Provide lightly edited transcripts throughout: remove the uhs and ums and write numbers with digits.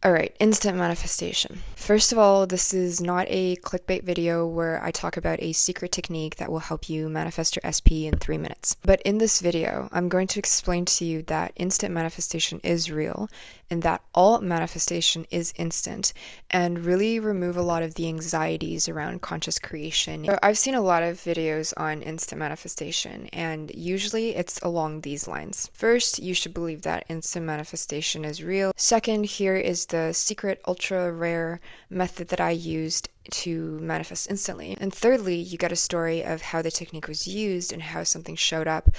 Alright, instant manifestation. First of all, this is not a clickbait video where I talk about a secret technique that will help you manifest your SP in 3 minutes. But in this video, I'm going to explain to you that instant manifestation is real and that all manifestation is instant, and really remove a lot of the anxieties around conscious creation. So I've seen a lot of videos on instant manifestation, and usually it's along these lines. First, you should believe that instant manifestation is real. Second, here is the secret ultra rare method that I used to manifest instantly. And thirdly, you get a story of how the technique was used and how something showed up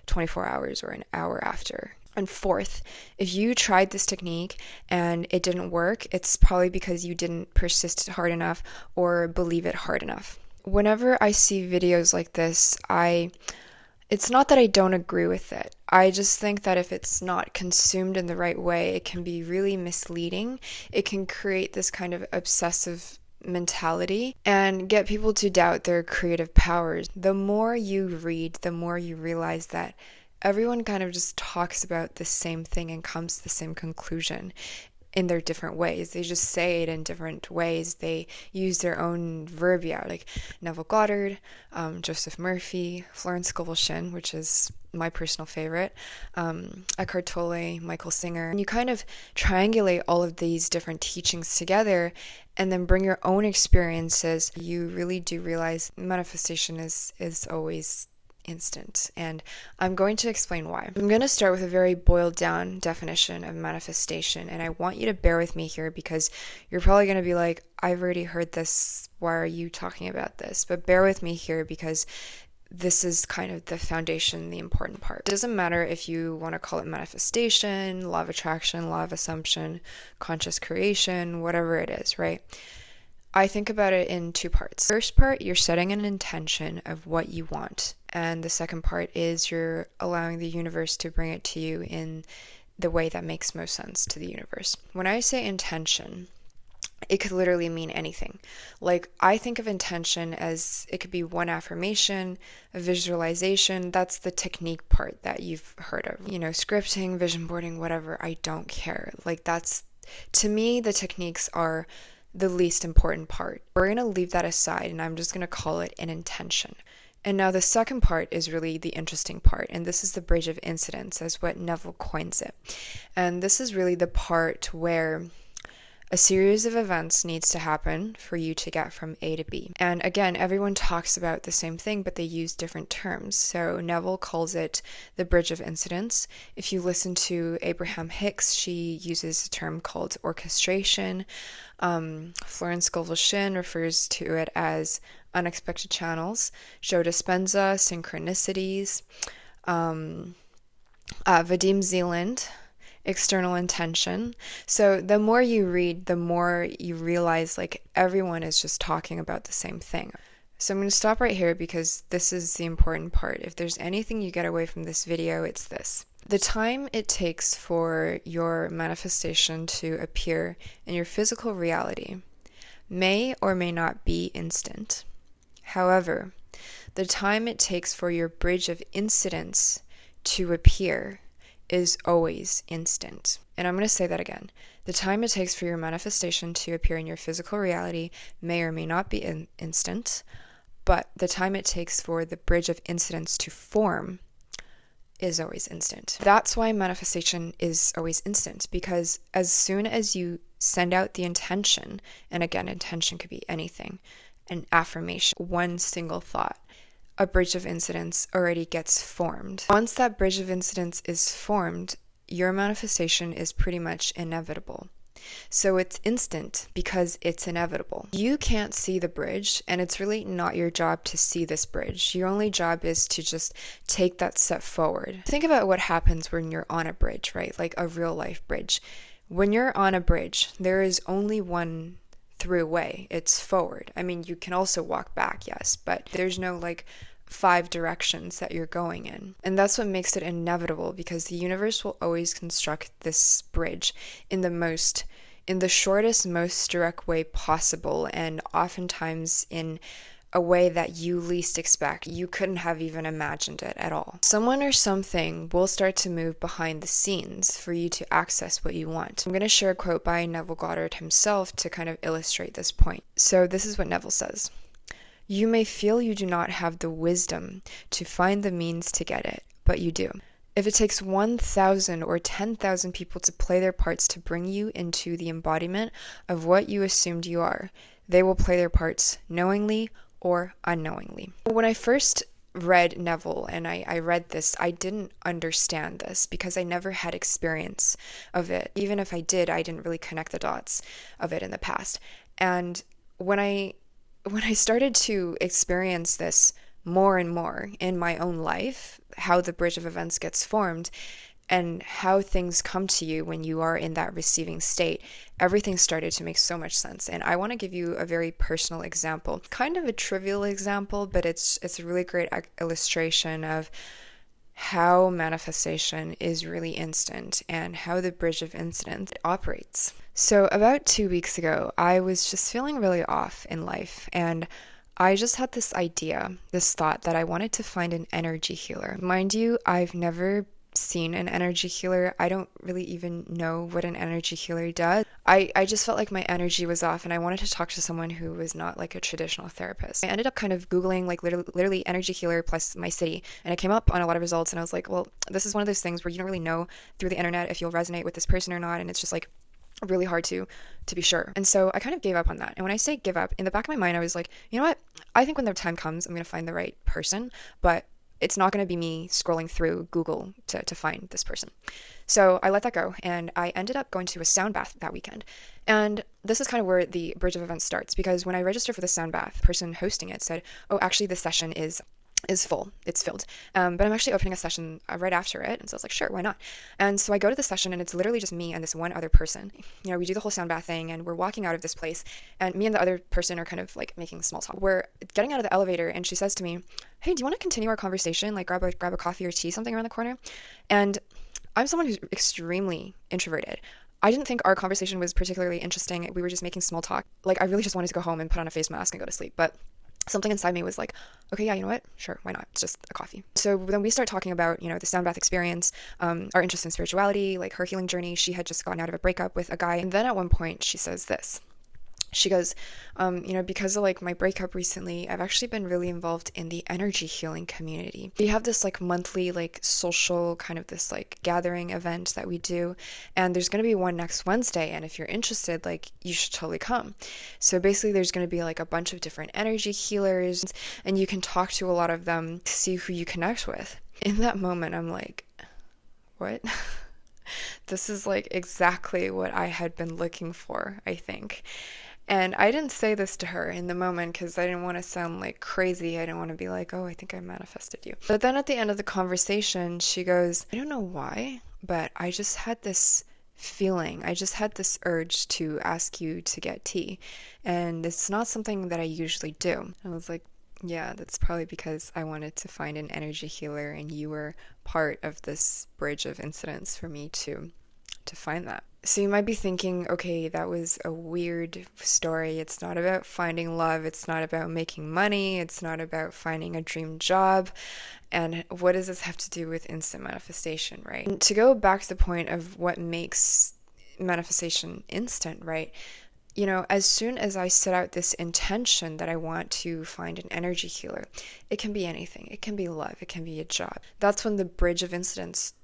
24 hours or an hour after. And fourth, if you tried this technique and it didn't work, it's probably because you didn't persist hard enough or believe it hard enough. Whenever I see videos like this, it's not that I don't agree with it. I just think that if it's not consumed in the right way, it can be really misleading. It can create this kind of obsessive mentality and get people to doubt their creative powers. The more you read, the more you realize that everyone kind of just talks about the same thing and comes to the same conclusion in their different ways. They just say it in different ways. They use their own verbiage, like Neville Goddard, Joseph Murphy, Florence Shinn, which is my personal favorite, Eckhart Tolle, Michael Singer. And you kind of triangulate all of these different teachings together and then bring your own experiences. You really do realize manifestation is always instant, and I'm going to explain why. I'm going to start with a very boiled down definition of manifestation, and I want you to bear with me here because you're probably going to be like, I've already heard this, why are you talking about this? But bear with me here because this is kind of the foundation, the important part. It doesn't matter if you want to call it manifestation, law of attraction, law of assumption, conscious creation, whatever it is, right? I think about it in two parts. First part, you're setting an intention of what you want. And the second part is you're allowing the universe to bring it to you in the way that makes most sense to the universe. When I say intention, it could literally mean anything. Like, I think of intention as it could be one affirmation, a visualization. That's the technique part that you've heard of. You know, scripting, vision boarding, whatever, I don't care. Like, to me, the techniques are the least important part. We're going to leave that aside, and I'm just going to call it an intention. And now the second part is really the interesting part, and this is the bridge of incidents, as what Neville coins it. And this is really the part where a series of events needs to happen for you to get from A to B. And again, everyone talks about the same thing, but they use different terms. So Neville calls it the bridge of incidents. If you listen to Abraham Hicks, she uses a term called orchestration. Florence Shinn refers to it as unexpected channels. Joe Dispenza, synchronicities. Vadim, Zeland, external intention. So the more you read, the more you realize like everyone is just talking about the same thing. So I'm going to stop right here because this is the important part. If there's anything you get away from this video, it's this. The time it takes for your manifestation to appear in your physical reality may or may not be instant. However, the time it takes for your bridge of incidents to appear is always instant. And I'm going to say that again. The time it takes for your manifestation to appear in your physical reality may or may not be instant, but the time it takes for the bridge of incidents to form is always instant. That's why manifestation is always instant, because as soon as you send out the intention, and again, intention could be anything, an affirmation, one single thought, a bridge of incidents already gets formed. Once that bridge of incidents is formed, your manifestation is pretty much inevitable. So it's instant because it's inevitable. You can't see the bridge, and it's really not your job to see this bridge. Your only job is to just take that step forward. Think about what happens when you're on a bridge, right? Like a real life bridge. When you're on a bridge, there is only one through way. It's forward. I mean, you can also walk back, yes, but there's no like 5 directions that you're going in. And that's what makes it inevitable, because the universe will always construct this bridge in the shortest, most direct way possible, and oftentimes in a way that you least expect. You couldn't have even imagined it at all. Someone or something will start to move behind the scenes for you to access what you want. I'm going to share a quote by Neville Goddard himself to kind of illustrate this point. So this is what Neville says. You may feel you do not have the wisdom to find the means to get it, but you do. If it takes 1,000 or 10,000 people to play their parts to bring you into the embodiment of what you assumed you are, they will play their parts knowingly or unknowingly. When I first read Neville and I read this, I didn't understand this because I never had experience of it. Even if I did, I didn't really connect the dots of it in the past. And when I started to experience this more and more in my own life, how the bridge of events gets formed and how things come to you when you are in that receiving state, everything started to make so much sense. And I want to give you a very personal example, kind of a trivial example, but it's a really great illustration of how manifestation is really instant and how the bridge of incidents operates. So about 2 weeks ago, I was just feeling really off in life, and I just had this idea, this thought that I wanted to find an energy healer. Mind you, I've never seen an energy healer. I don't really even know what an energy healer does. I just felt like my energy was off and I wanted to talk to someone who was not like a traditional therapist. I ended up kind of Googling like literally energy healer plus my city, and it came up on a lot of results, and I was like, well, this is one of those things where you don't really know through the internet if you'll resonate with this person or not, and it's just like really hard to be sure. And so I kind of gave up on that. And when I say give up, in the back of my mind I was like, you know what, I think when the time comes I'm going to find the right person, but it's not going to be me scrolling through Google to find this person. So I let that go, and I ended up going to a sound bath that weekend. And this is kind of where the bridge of events starts, because when I registered for the sound bath, the person hosting it said, oh, actually this session is full, it's filled, but I'm actually opening a session right after it. And so I was like, sure, why not? And so I go to the session, and it's literally just me and this one other person. You know, we do the whole sound bath thing, and we're walking out of this place, and me and the other person are kind of like making small talk. We're getting out of the elevator, and she says to me, hey, do you want to continue our conversation? Like grab a coffee or tea, something around the corner. And I'm someone who's extremely introverted. I didn't think our conversation was particularly interesting. We were just making small talk. Like I really just wanted to go home and put on a face mask and go to sleep, but something inside me was like, okay, yeah, you know what? Sure, why not? It's just a coffee. So then we start talking about, you know, the sound bath experience, our interest in spirituality, like her healing journey. She had just gotten out of a breakup with a guy. And then at one point she says this. She goes, you know, because of like my breakup recently, I've actually been really involved in the energy healing community. We have this like monthly like social kind of this like gathering event that we do, and there's going to be one next Wednesday, and if you're interested, like you should totally come. So basically there's going to be like a bunch of different energy healers, and you can talk to a lot of them to see who you connect with. In that moment I'm like, what? This is like exactly what I had been looking for, I think. And I didn't say this to her in the moment because I didn't want to sound like crazy. I didn't want to be like, oh, I think I manifested you. But then at the end of the conversation, she goes, I don't know why, but I just had this feeling. I just had this urge to ask you to get tea. And it's not something that I usually do. I was like, yeah, that's probably because I wanted to find an energy healer, and you were part of this bridge of incidents for me to find that. So you might be thinking, okay, that was a weird story. It's not about finding love. It's not about making money. It's not about finding a dream job. And what does this have to do with instant manifestation, right? And to go back to the point of what makes manifestation instant, right? You know, as soon as I set out this intention that I want to find an energy healer, it can be anything. It can be love. It can be a job. That's when the bridge of incidents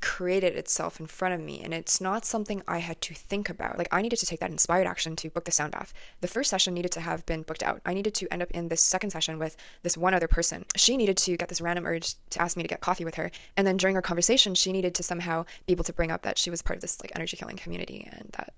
created itself in front of me, and it's not something I had to think about. Like I needed to take that inspired action to book the sound bath. The first session needed to have been booked out. I needed to end up in this second session with this one other person. She needed to get this random urge to ask me to get coffee with her, and then during our conversation she needed to somehow be able to bring up that she was part of this like energy healing community, and that,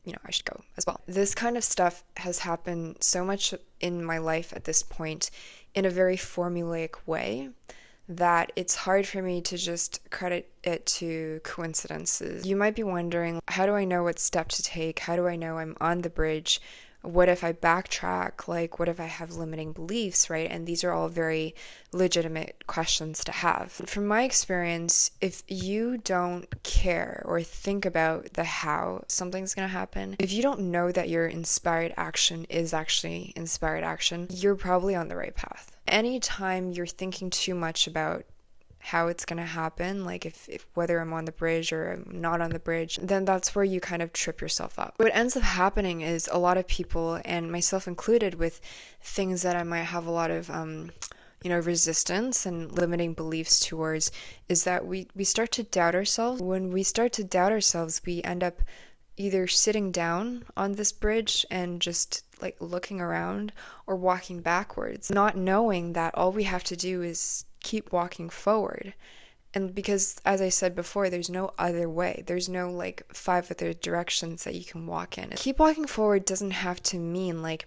you know, I should go as well. This kind of stuff has happened so much in my life at this point in a very formulaic way that it's hard for me to just credit it to coincidences. You might be wondering, how do I know what step to take? How do I know I'm on the bridge? What if I backtrack? Like, what if I have limiting beliefs, right? And these are all very legitimate questions to have. From my experience, if you don't care or think about the how something's going to happen, if you don't know that your inspired action is actually inspired action, you're probably on the right path. Anytime you're thinking too much about how it's going to happen, like if whether I'm on the bridge or I'm not on the bridge, then that's where you kind of trip yourself up. What ends up happening is a lot of people, and myself included, with things that I might have a lot of resistance and limiting beliefs towards, is that we start to doubt ourselves. When we start to doubt ourselves, we end up either sitting down on this bridge and just like looking around, or walking backwards, not knowing that all we have to do is keep walking forward. And because, as I said before, there's no other way. There's no like 5 other directions that you can walk in. Keep walking forward doesn't have to mean like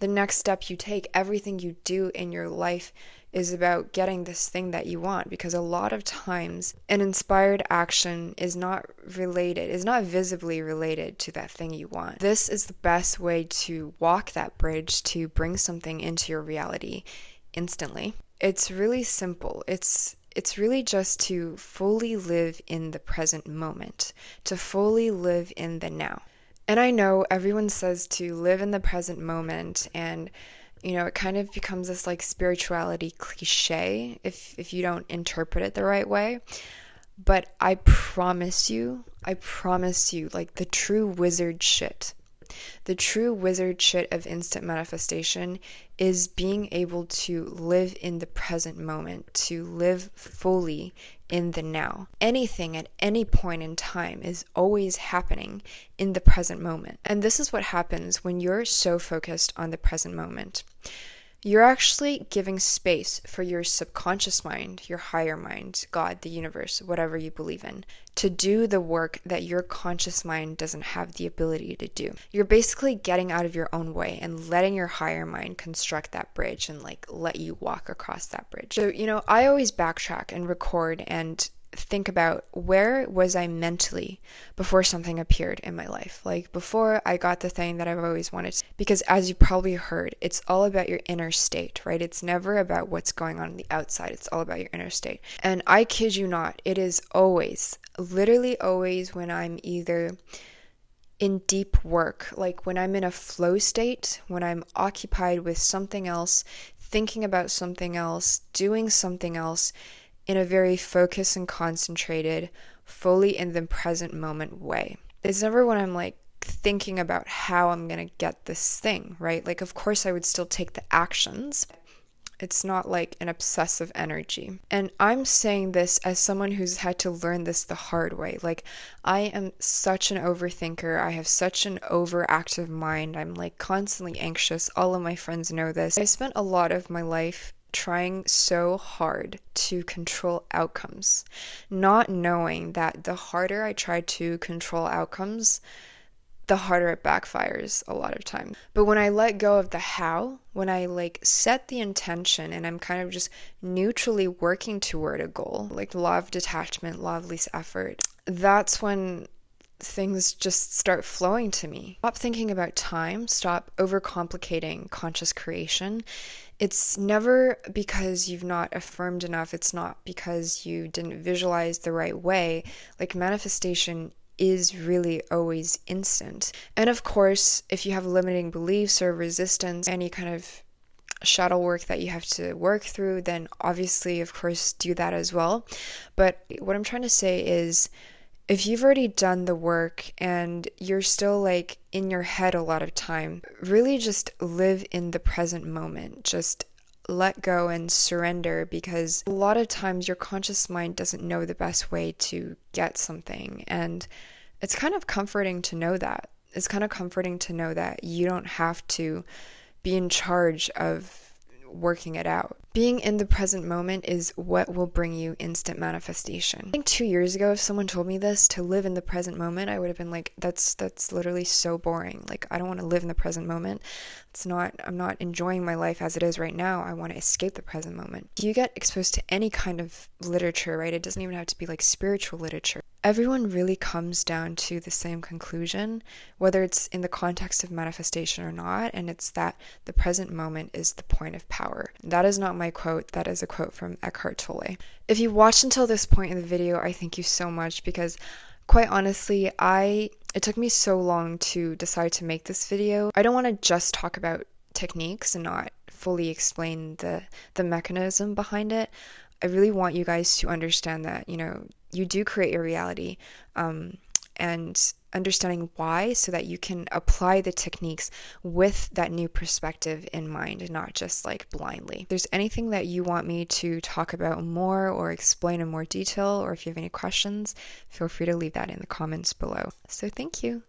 the next step you take, everything you do in your life is about getting this thing that you want, because a lot of times an inspired action is not visibly related to that thing you want. This is the best way to walk that bridge, to bring something into your reality instantly. It's really simple. It's really just to fully live in the present moment, to fully live in the now. And I know everyone says to live in the present moment, and it kind of becomes this like spirituality cliche if you don't interpret it the right way. But I promise you, like the true wizard shit of instant manifestation is being able to live in the present moment, to live fully in the now. Anything at any point in time is always happening in the present moment. And this is what happens when you're so focused on the present moment. You're actually giving space for your subconscious mind, your higher mind, God, the universe, whatever you believe in, to do the work that your conscious mind doesn't have the ability to do. You're basically getting out of your own way and letting your higher mind construct that bridge and like let you walk across that bridge. So, I always backtrack and record and think about where was I mentally before something appeared in my life, like before I got the thing that I've always wanted. Because as you probably heard, it's all about your inner state, right? It's never about what's going on the outside. It's all about your inner state. And I kid you not, it is always, literally always, when I'm either in deep work, like when I'm in a flow state, when I'm occupied with something else, thinking about something else, doing something else, in a very focused and concentrated, fully in the present moment way. It's never when I'm like thinking about how I'm going to get this thing, right? Like, of course, I would still take the actions. It's not like an obsessive energy. And I'm saying this as someone who's had to learn this the hard way. Like, I am such an overthinker. I have such an overactive mind. I'm like constantly anxious. All of my friends know this. I spent a lot of my life trying so hard to control outcomes, not knowing that the harder I try to control outcomes, the harder it backfires a lot of time. But when I let go of the how, when I like set the intention and I'm kind of just neutrally working toward a goal, like law of detachment, law of least effort, that's when things just start flowing to me. Stop thinking about time, stop overcomplicating conscious creation. It's never because you've not affirmed enough. It's not because you didn't visualize the right way. Like, manifestation is really always instant. And of course, if you have limiting beliefs or resistance, any kind of shadow work that you have to work through, then obviously, of course, do that as well. But what I'm trying to say is, if you've already done the work and you're still like in your head a lot of time, really just live in the present moment. Just let go and surrender, because a lot of times your conscious mind doesn't know the best way to get something. And it's kind of comforting to know that. It's kind of comforting to know that you don't have to be in charge of working it out. Being in the present moment is what will bring you instant manifestation. I think 2 years ago, if someone told me this, to live in the present moment, I would have been like, that's literally so boring. Like, I don't want to live in the present moment. I'm not enjoying my life as it is right now. I want to escape the present moment. You get exposed to any kind of literature, right? It doesn't even have to be like spiritual literature. Everyone really comes down to the same conclusion, whether it's in the context of manifestation or not, and it's that the present moment is the point of power. That is not my quote, that is a quote from Eckhart Tolle. If you watched until this point in the video, I thank you so much because quite honestly, it took me so long to decide to make this video. I don't want to just talk about techniques and not fully explain the mechanism behind it. I really want you guys to understand that, you do create your reality, and understanding why, so that you can apply the techniques with that new perspective in mind and not just like blindly. If there's anything that you want me to talk about more or explain in more detail, or if you have any questions, feel free to leave that in the comments below. So thank you.